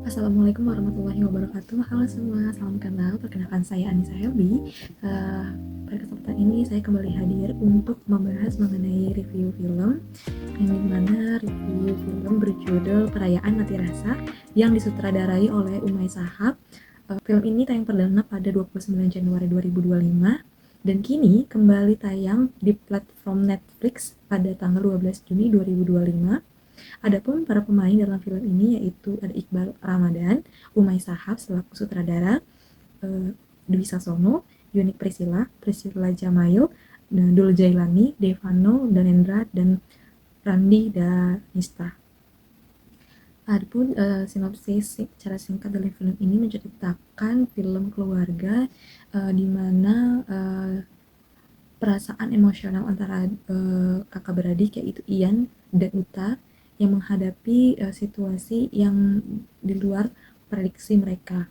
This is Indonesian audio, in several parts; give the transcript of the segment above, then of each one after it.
Assalamualaikum warahmatullahi wabarakatuh. Halo semua, salam kenal. Perkenalkan saya Anissa Helbi. Pada kesempatan ini saya kembali hadir untuk membahas mengenai review film, yang dimana review film berjudul Perayaan Mati Rasa yang disutradarai oleh Umay Shahab. Film ini tayang perdana pada 29 Januari 2025 dan kini kembali tayang di platform Netflix pada tanggal 12 Juni 2025. Adapun para pemain dalam film ini yaitu ada Iqbal Ramadan, Umay Shahab selaku sutradara, Dwi Sasono, Yunik Priscilla, Priscilla Jamail, Dul Jailani, Devano, Danendra, dan Randi Danista. Adapun sinopsis secara singkat dari film ini menceritakan film keluarga di mana perasaan emosional antara kakak beradik yaitu Ian dan Uta yang menghadapi situasi yang di luar prediksi mereka.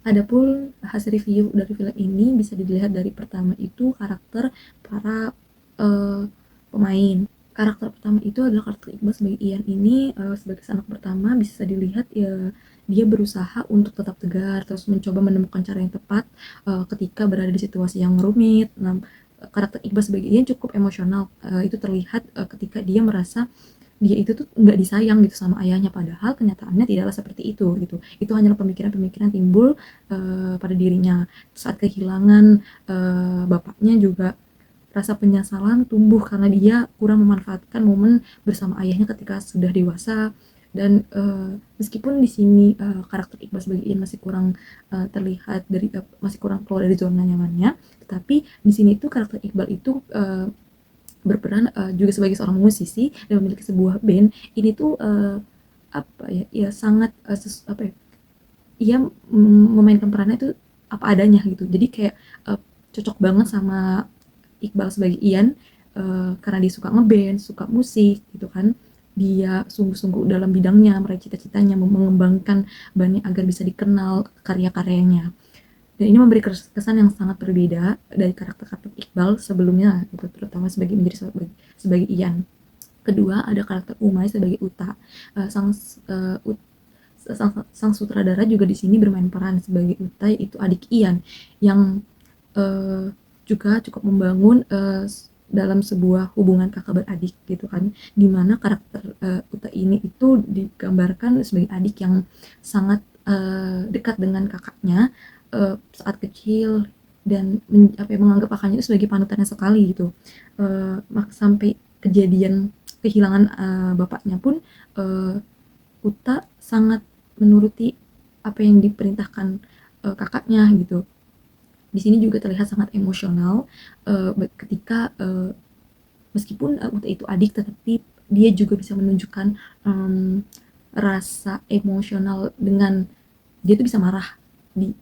Adapun hasil review dari film ini bisa dilihat dari pertama itu karakter para pemain. Karakter pertama itu adalah karakter Iqbal sebagai Ian ini sebagai anak pertama bisa dilihat ya dia berusaha untuk tetap tegar terus mencoba menemukan cara yang tepat ketika berada di situasi yang rumit. Nah, karakter Iqbal sebagai Ian cukup emosional. Itu terlihat ketika dia merasa dia itu tuh nggak disayang gitu sama ayahnya, padahal kenyataannya tidaklah seperti itu gitu. Itu hanyalah pemikiran-pemikiran timbul pada dirinya saat kehilangan bapaknya. Juga rasa penyesalan tumbuh karena dia kurang memanfaatkan momen bersama ayahnya ketika sudah dewasa. Dan meskipun di sini karakter Iqbal sebagai Ian masih kurang terlihat dari masih kurang keluar dari zona nyamannya, tetapi di sini tuh karakter Iqbal itu berperan juga sebagai seorang musisi dan memiliki sebuah band. Ini tuh apa ya, ya sangat apa ya, ia memainkan perannya itu apa adanya gitu. Jadi kayak cocok banget sama Iqbal sebagai Ian karena dia suka ngeband, suka musik gitu kan. Dia sungguh-sungguh dalam bidangnya, meraih cita-citanya, mengembangkan bandnya agar bisa dikenal karya-karyanya. Dan ini memberi kesan yang sangat berbeda dari karakter-karakter Iqbal sebelumnya, gitu, terutama sebagai Ian. Kedua, ada karakter Umay sebagai Uta. Sang sutradara juga di sini bermain peran sebagai Uta, yaitu adik Ian yang uh, juga cukup membangun dalam sebuah hubungan kakak beradik gitu kan, dimana karakter Uta ini itu digambarkan sebagai adik yang sangat dekat dengan kakaknya saat kecil dan menganggap kakaknya itu sebagai panutannya sekali gitu. Sampai kejadian kehilangan bapaknya pun Uta sangat menuruti apa yang diperintahkan kakaknya gitu. Di sini juga terlihat sangat emosional ketika meskipun Uta itu adik, tetapi dia juga bisa menunjukkan rasa emosional dengan dia tuh bisa marah di,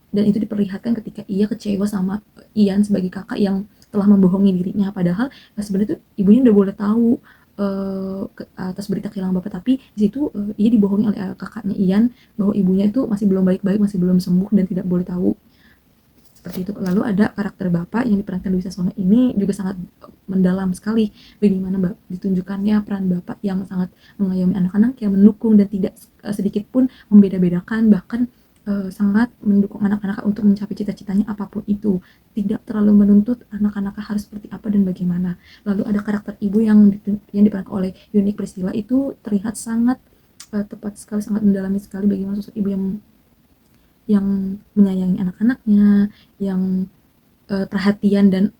dan itu diperlihatkan ketika ia kecewa sama Ian sebagai kakak yang telah membohongi dirinya, padahal sebenarnya tuh ibunya udah boleh tahu atas berita kehilangan bapak, tapi di situ ia dibohongi oleh kakaknya Ian bahwa ibunya itu masih belum baik-baik, masih belum sembuh dan tidak boleh tahu seperti itu. Lalu ada karakter bapak yang diperankan Dwi Sasono ini juga sangat mendalam sekali, bagaimana ditunjukkannya peran bapak yang sangat mengayomi anak-anak, yang mendukung dan tidak sedikit pun membeda-bedakan, bahkan sangat mendukung anak-anak untuk mencapai cita-citanya apapun itu, tidak terlalu menuntut anak-anak harus seperti apa dan bagaimana. Lalu ada karakter ibu yang diperankan oleh Yunik Priscilla, itu terlihat sangat tepat sekali, sangat mendalami sekali bagaimana sosok ibu yang menyayangi anak-anaknya, yang perhatian dan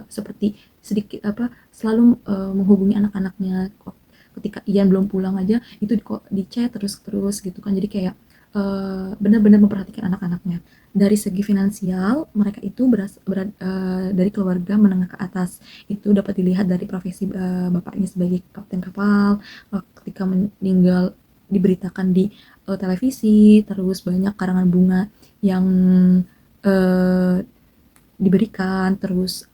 seperti sedikit selalu menghubungi anak-anaknya ketika Ian belum pulang aja itu di chat terus gitu kan. Jadi kayak benar-benar memperhatikan anak-anaknya. Dari segi finansial mereka itu dari keluarga menengah ke atas. Itu dapat dilihat dari profesi bapaknya sebagai kapten kapal. Ketika meninggal diberitakan di televisi, terus banyak karangan bunga yang uh, diberikan, terus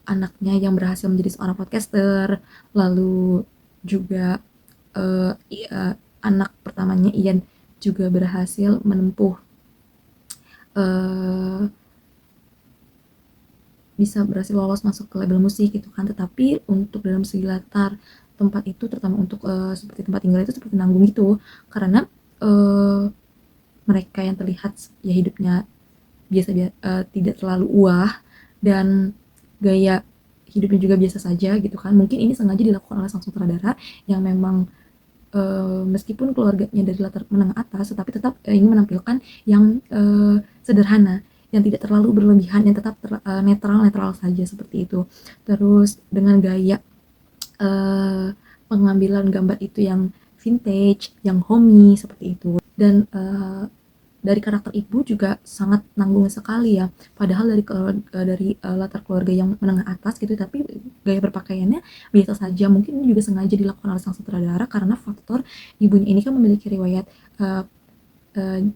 anaknya yang berhasil menjadi seorang podcaster, lalu juga anak pertamanya Ian juga berhasil menempuh uh, bisa berhasil lolos masuk ke label musik gitu kan. Tetapi untuk dalam segi latar tempat itu, terutama untuk seperti tempat tinggal itu seperti nanggung gitu, karena mereka yang terlihat ya hidupnya tidak terlalu dan gaya hidupnya juga biasa saja gitu kan. Mungkin ini sengaja dilakukan oleh sang sutradara yang memang meskipun keluarganya dari latar menengah atas, tetapi tetap ingin menampilkan yang sederhana, yang tidak terlalu berlebihan, yang tetap netral saja seperti itu. Terus dengan gaya pengambilan gambar itu yang vintage, yang homey seperti itu. Dan dari karakter ibu juga sangat nanggung sekali ya. Padahal dari latar keluarga yang menengah atas gitu, tapi gaya berpakaiannya biasa saja. Mungkin ini juga sengaja dilakukan oleh sang sutradara karena faktor ibunya ini kan memiliki riwayat uh,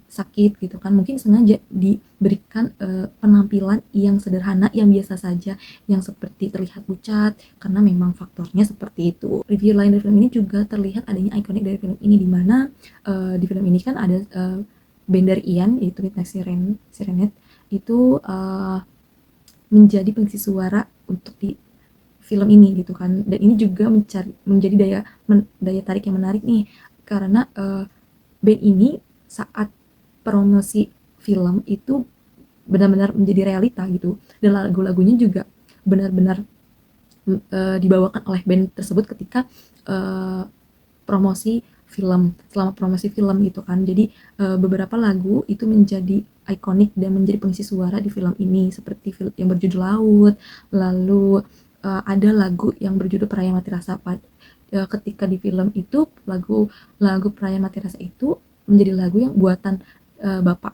sakit gitu kan. Mungkin sengaja diberikan penampilan yang sederhana, yang biasa saja, yang seperti terlihat pucat karena memang faktornya seperti itu. Review lain dari film ini juga terlihat adanya ikonik dari film ini, di mana di film ini kan ada band dari Ian, yaitu Midnight Serenade itu menjadi pengisi suara untuk di film ini gitu kan. Dan ini juga menjadi daya tarik yang menarik nih, karena band ini saat promosi film itu benar-benar menjadi realita gitu, dan lagu-lagunya juga benar-benar dibawakan oleh band tersebut ketika selama promosi film gitu kan. Jadi beberapa lagu itu menjadi ikonik dan menjadi pengisi suara di film ini, seperti film yang berjudul Laut, lalu ada lagu yang berjudul Peraya Mati Rasa. Ketika di film itu lagu Peraya Mati Rasa itu menjadi lagu yang buatan bapak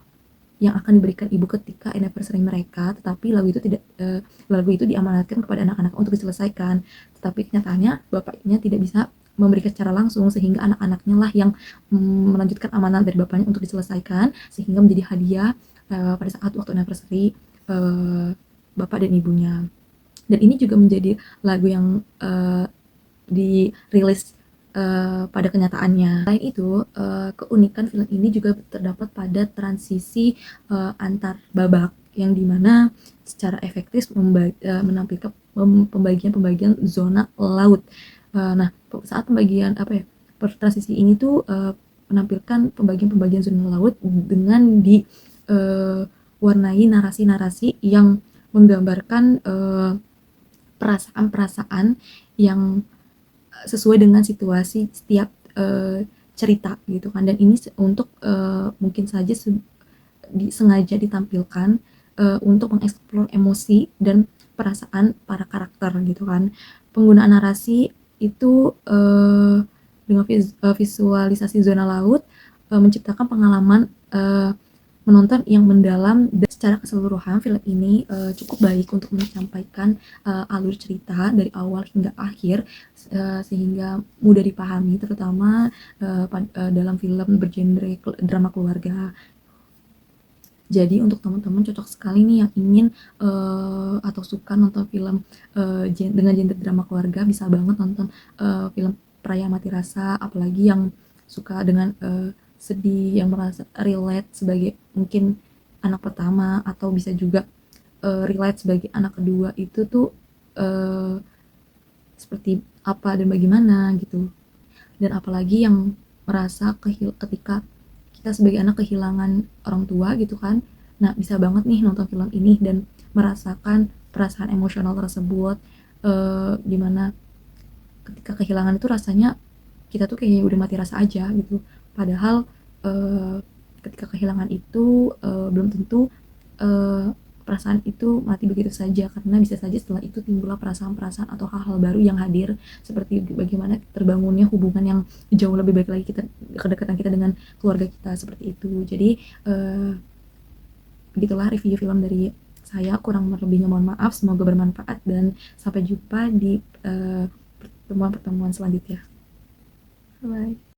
yang akan diberikan ibu ketika anniversary mereka, tetapi lagu itu diamanatkan kepada anak-anak untuk diselesaikan, tetapi kenyataannya bapaknya tidak bisa memberikan secara langsung, sehingga anak-anaknya lah yang melanjutkan amanah dari bapaknya untuk diselesaikan, sehingga menjadi hadiah pada saat waktu anniversary bapak dan ibunya. Dan ini juga menjadi lagu yang dirilis pada kenyataannya. Selain itu, keunikan film ini juga terdapat pada transisi antar babak, yang dimana secara efektif menampilkan pembagian zona laut. Nah, saat pembagian transisi ini tuh menampilkan pembagian zona laut dengan diwarnai narasi-narasi yang menggambarkan perasaan-perasaan yang sesuai dengan situasi setiap cerita gitu kan. Dan ini untuk mungkin saja sengaja ditampilkan untuk mengeksplor emosi dan perasaan para karakter gitu kan. Penggunaan narasi itu dengan visualisasi zona laut menciptakan pengalaman menonton yang mendalam. Dan secara keseluruhan film ini cukup baik untuk menyampaikan alur cerita dari awal hingga akhir, sehingga mudah dipahami, terutama dalam film bergenre drama keluarga. Jadi untuk teman-teman cocok sekali nih yang ingin atau suka nonton film dengan genre drama keluarga, bisa banget nonton film Peraya Mati Rasa, apalagi yang suka dengan sedih, yang merasa relate sebagai mungkin anak pertama, atau bisa juga relate sebagai anak kedua, itu tuh seperti apa dan bagaimana gitu. Dan apalagi yang merasa ketika kita sebagai anak kehilangan orang tua gitu kan, nah bisa banget nih nonton film ini dan merasakan perasaan emosional tersebut, dimana ketika kehilangan itu rasanya kita tuh kayak udah mati rasa aja gitu. Padahal ketika kehilangan itu belum tentu perasaan itu mati begitu saja, karena bisa saja setelah itu timbullah perasaan-perasaan atau hal-hal baru yang hadir, seperti bagaimana terbangunnya hubungan yang jauh lebih baik lagi, kedekatan kita dengan keluarga kita, seperti itu. Jadi begitulah review film dari saya, kurang lebihnya mohon maaf, semoga bermanfaat dan sampai jumpa di pertemuan-pertemuan selanjutnya. Bye.